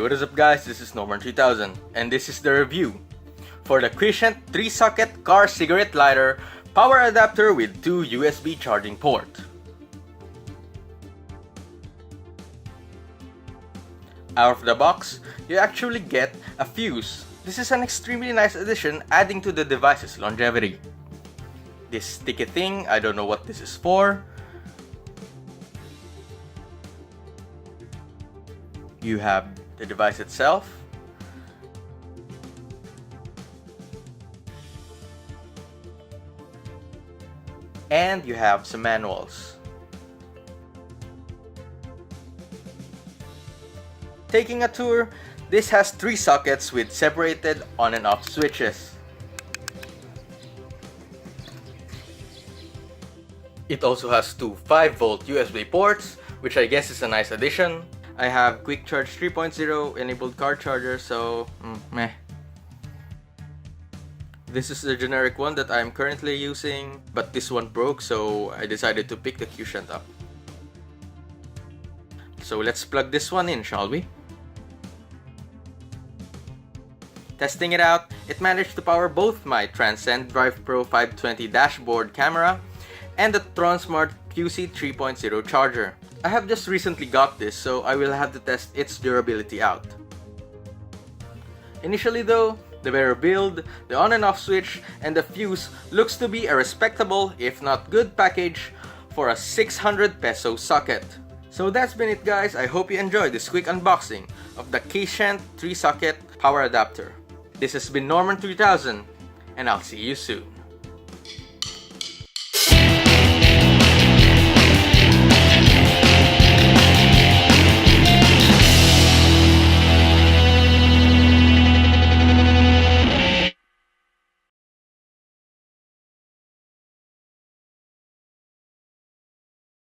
what is up guys, this is Norman 3000 and this is the review for the Qicent 3-socket car cigarette lighter power adapter with 2 USB charging port. Out of the box, you actually get a fuse. This is an extremely nice addition, adding to the device's longevity. This sticky thing, I don't know what this is for. You have the device itself. And you have some manuals. Taking a tour, this has 3 sockets with separated on and off switches. It also has 2 5-volt USB ports, which I guess is a nice addition. I have Quick Charge 3.0 enabled car charger, so meh. This is the generic one that I'm currently using, but this one broke, so I decided to pick the Qicent up. So let's plug this one in, shall we? Testing it out, it managed to power both my Transcend Drive Pro 520 dashboard camera and the TronSmart QC 3.0 charger. I have just recently got this, so I will have to test its durability out. Initially though, the better build, the on and off switch, and the fuse looks to be a respectable, if not good package for a 600 peso socket. So that's been it guys, I hope you enjoyed this quick unboxing of the Qicent 3-socket power adapter. This has been Norman 3000, and I'll see you soon.